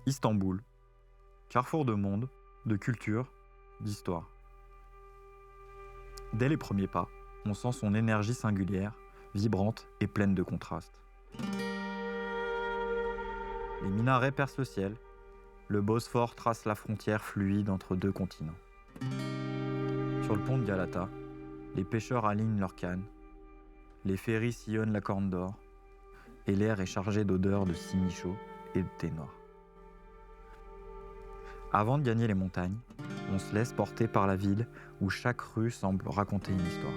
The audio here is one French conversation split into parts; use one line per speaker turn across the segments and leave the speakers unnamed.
Istanbul, carrefour de monde, de culture, d'histoire. Dès les premiers pas, on sent son énergie singulière, vibrante et pleine de contrastes. Les minarets percent le ciel, le Bosphore trace la frontière fluide entre deux continents. Sur le pont de Galata, les pêcheurs alignent leurs cannes, les ferries sillonnent la Corne d'Or, et l'air est chargé d'odeurs de cimi chaud et de thé noir. Avant de gagner les montagnes, on se laisse porter par la ville où chaque rue semble raconter une histoire.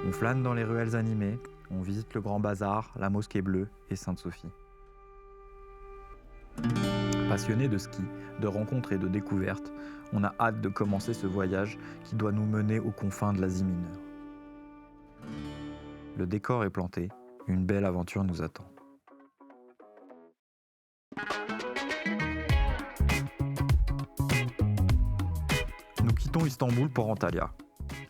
On flâne dans les ruelles animées, on visite le Grand Bazar, la Mosquée Bleue et Sainte-Sophie. Passionné de ski, de rencontres et de découvertes, on a hâte de commencer ce voyage qui doit nous mener aux confins de l'Asie mineure. Le décor est planté, une belle aventure nous attend. Nous quittons Istanbul pour Antalya.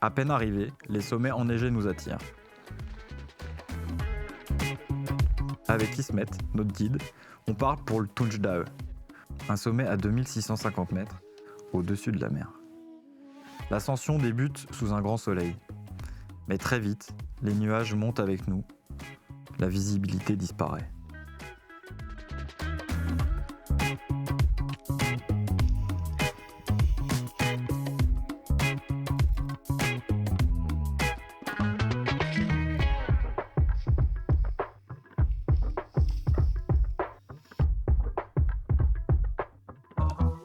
À peine arrivés, les sommets enneigés nous attirent. Avec Ismet, notre guide, on part pour le Tunç Dağı, un sommet à 2650 mètres, au-dessus de la mer. L'ascension débute sous un grand soleil. Mais très vite, les nuages montent avec nous. La visibilité disparaît.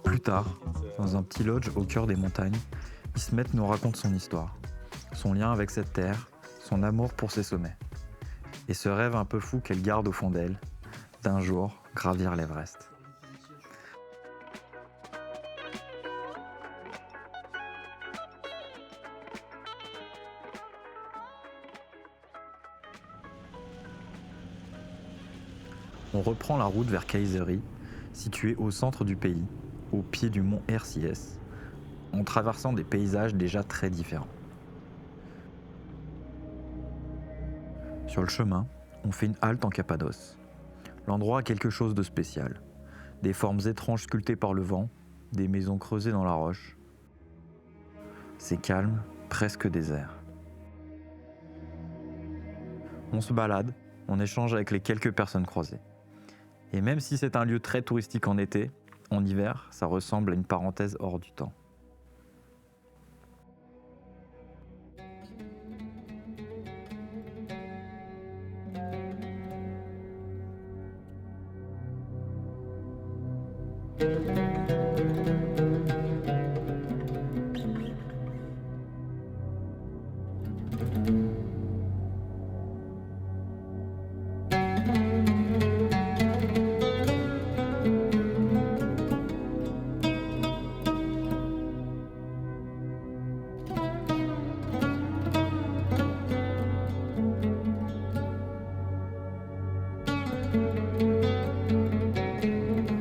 Plus tard, dans un petit lodge au cœur des montagnes, Ismet nous raconte son histoire, son lien avec cette terre, son amour pour ses sommets, et ce rêve un peu fou qu'elle garde au fond d'elle, d'un jour gravir l'Everest. On reprend la route vers Kayseri, située au centre du pays, au pied du mont Erciyes, en traversant des paysages déjà très différents. Sur le chemin, on fait une halte en Cappadoce. L'endroit a quelque chose de spécial. Des formes étranges sculptées par le vent, des maisons creusées dans la roche. C'est calme, presque désert. On se balade, on échange avec les quelques personnes croisées. Et même si c'est un lieu très touristique en été, en hiver, ça ressemble à une parenthèse hors du temps.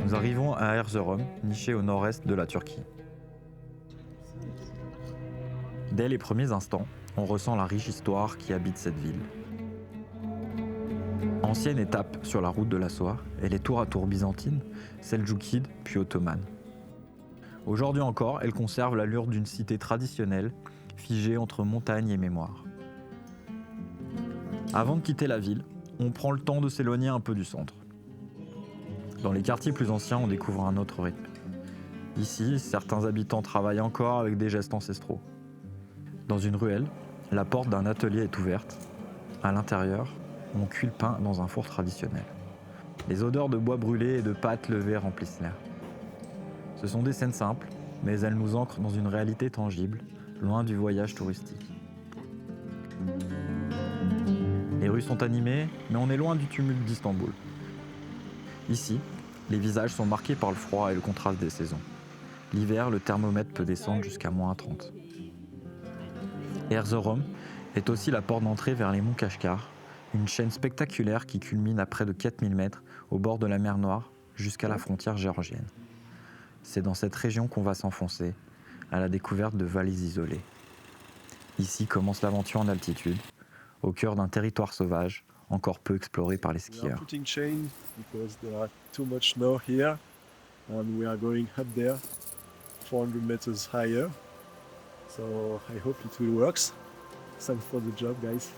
Nous arrivons à Erzurum, niché au nord-est de la Turquie. Dès les premiers instants, on ressent la riche histoire qui habite cette ville. Ancienne étape sur la route de la soie, elle est tour à tour byzantine, seldjoukide puis ottomane. Aujourd'hui encore, elle conserve l'allure d'une cité traditionnelle, figée entre montagne et mémoire. Avant de quitter la ville, on prend le temps de s'éloigner un peu du centre. Dans les quartiers plus anciens, on découvre un autre rythme. Ici, certains habitants travaillent encore avec des gestes ancestraux. Dans une ruelle, la porte d'un atelier est ouverte. À l'intérieur, on cuit le pain dans un four traditionnel. Les odeurs de bois brûlé et de pâtes levées remplissent l'air. Ce sont des scènes simples, mais elles nous ancrent dans une réalité tangible, loin du voyage touristique. Les rues sont animées, mais on est loin du tumulte d'Istanbul. Ici, les visages sont marqués par le froid et le contraste des saisons. L'hiver, le thermomètre peut descendre jusqu'à -30. Erzurum est aussi la porte d'entrée vers les monts Kashgar, une chaîne spectaculaire qui culmine à près de 4000 mètres au bord de la mer Noire jusqu'à la frontière géorgienne. C'est dans cette région qu'on va s'enfoncer, à la découverte de vallées isolées. Ici commence l'aventure en altitude, au cœur d'un territoire sauvage, encore peu exploré par les
We are
skieurs.
putting chain because there are too much snow here and we are going up there 400 meters higher. So I hope it will work. Thanks for the job, guys.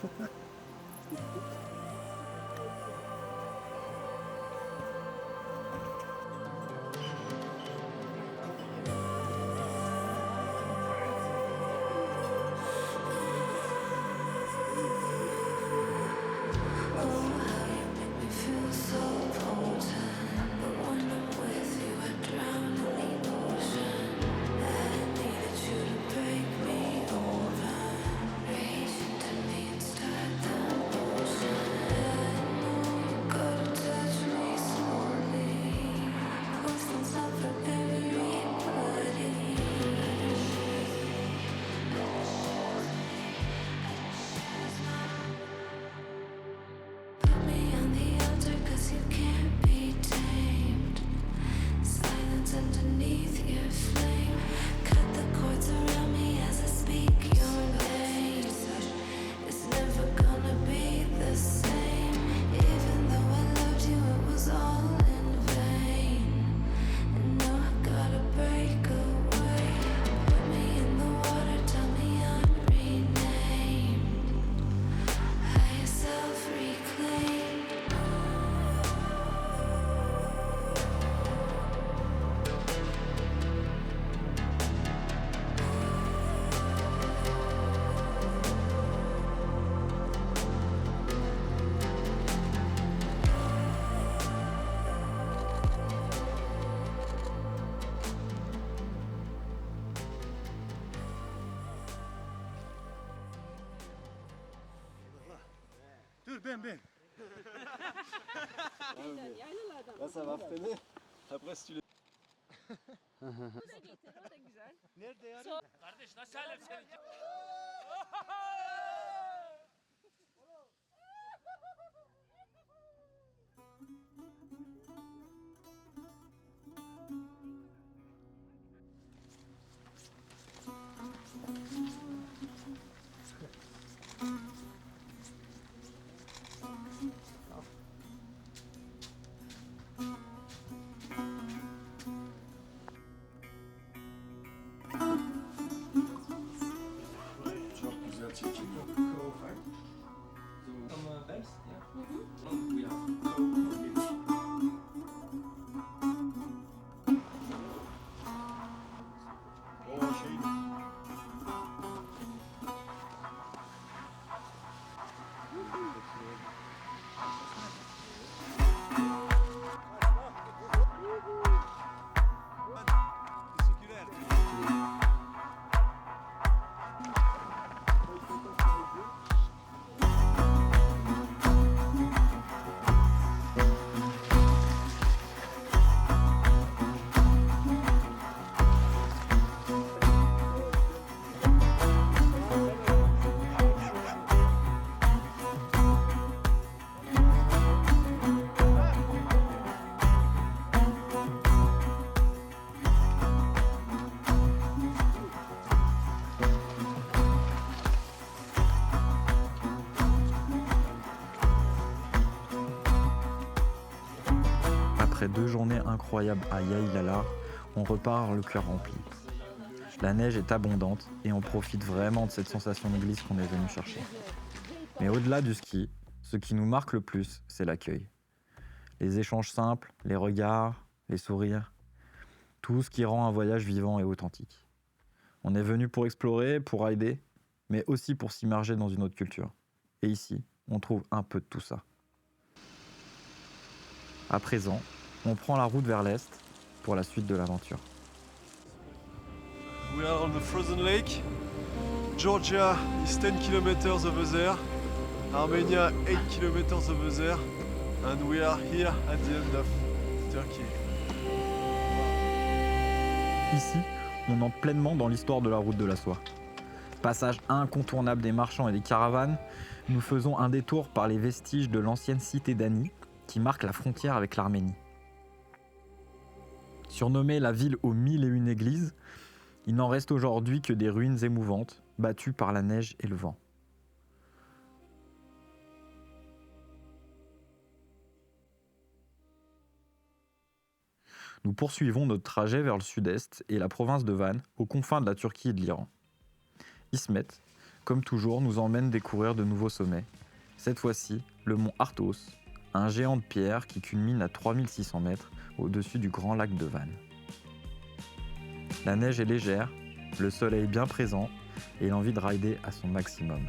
Dur ben.
Là, ça va freiner. Après, si tu les...
Nerede ya?
Kardeş nasıl alem seninki?
Çok güzel çekiliyor. O şey...
Après 2 journées incroyables à Yailala, on repart le cœur rempli. La neige est abondante et on profite vraiment de cette sensation de glisse qu'on est venu chercher. Mais au-delà du ski, ce qui nous marque le plus, c'est l'accueil. Les échanges simples, les regards, les sourires, tout ce qui rend un voyage vivant et authentique. On est venu pour explorer, pour aider, mais aussi pour s'immerger dans une autre culture. Et ici, on trouve un peu de tout ça. À présent, on prend la route vers l'est pour la suite de l'aventure.
We are on the frozen lake. Georgia is 10 kilometers over there. Armenia 8 kilometers over there. And we are here at the end of Turkey.
Ici, on entre pleinement dans l'histoire de la route de la soie. Passage incontournable des marchands et des caravanes, nous faisons un détour par les vestiges de l'ancienne cité d'Ani, qui marque la frontière avec l'Arménie. Surnommée la ville aux 1001 églises, Il n'en reste aujourd'hui que des ruines émouvantes, battues par la neige et le vent. Nous poursuivons notre trajet vers le sud-est et la province de Van, aux confins de la Turquie et de l'Iran. Ismet, comme toujours, nous emmène découvrir de nouveaux sommets. Cette fois-ci, le mont Arthos, un géant de pierre qui culmine à 3600 mètres au-dessus du grand lac de Van. La neige est légère, le soleil bien présent et l'envie de rider à son maximum.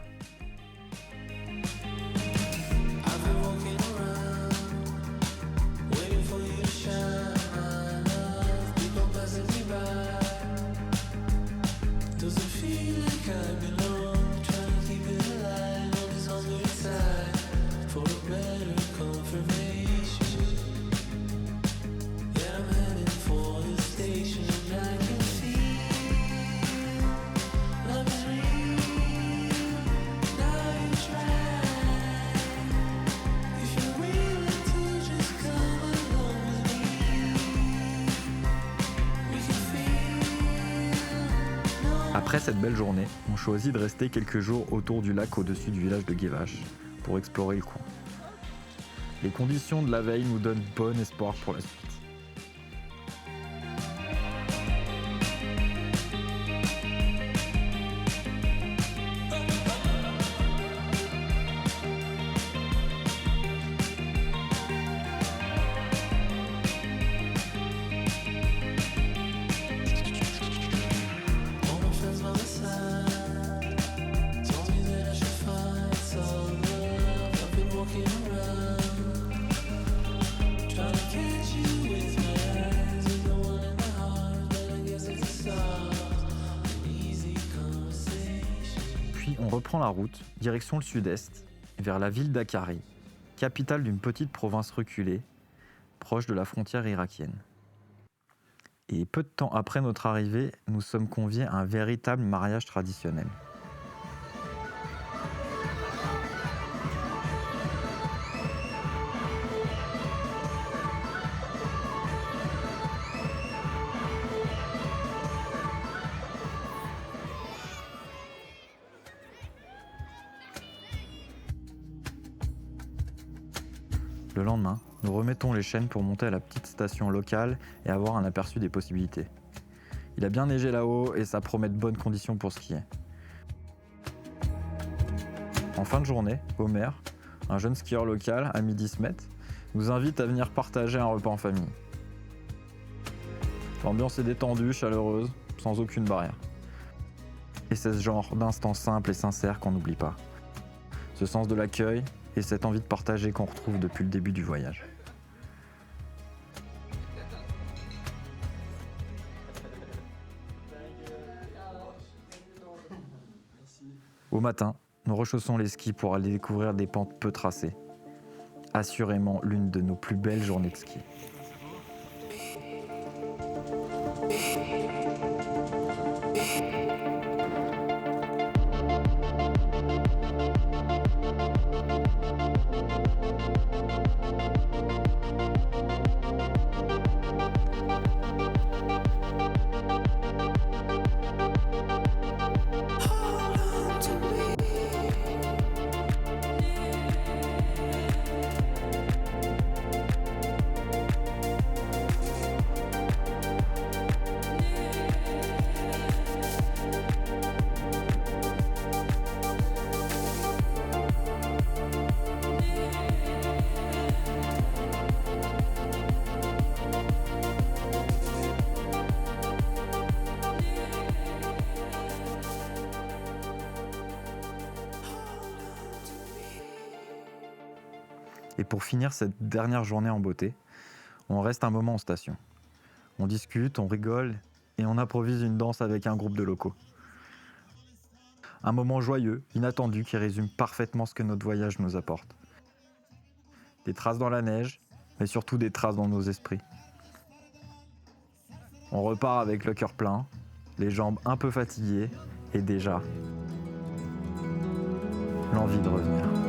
Après cette belle journée, on choisit de rester quelques jours autour du lac au-dessus du village de Guévache pour explorer le coin. Les conditions de la veille nous donnent bon espoir pour la suite. On reprend la route, direction le sud-est, vers la ville d'Akkari, capitale d'une petite province reculée, proche de la frontière irakienne. Et peu de temps après notre arrivée, nous sommes conviés à un véritable mariage traditionnel. Le lendemain, nous remettons les chaînes pour monter à la petite station locale et avoir un aperçu des possibilités. Il a bien neigé là-haut et ça promet de bonnes conditions pour skier. En fin de journée, Omer, un jeune skieur local, ami d'Ismet, nous invite à venir partager un repas en famille. L'ambiance est détendue, chaleureuse, sans aucune barrière. Et c'est ce genre d'instants simples et sincères qu'on n'oublie pas. Ce sens de l'accueil et cette envie de partager qu'on retrouve depuis le début du voyage. Au matin, nous rechaussons les skis pour aller découvrir des pentes peu tracées. Assurément l'une de nos plus belles journées de ski. Et pour finir cette dernière journée en beauté, on reste un moment en station. On discute, on rigole et on improvise une danse avec un groupe de locaux. Un moment joyeux, inattendu, qui résume parfaitement ce que notre voyage nous apporte. Des traces dans la neige, mais surtout des traces dans nos esprits. On repart avec le cœur plein, les jambes un peu fatiguées et déjà l'envie de revenir.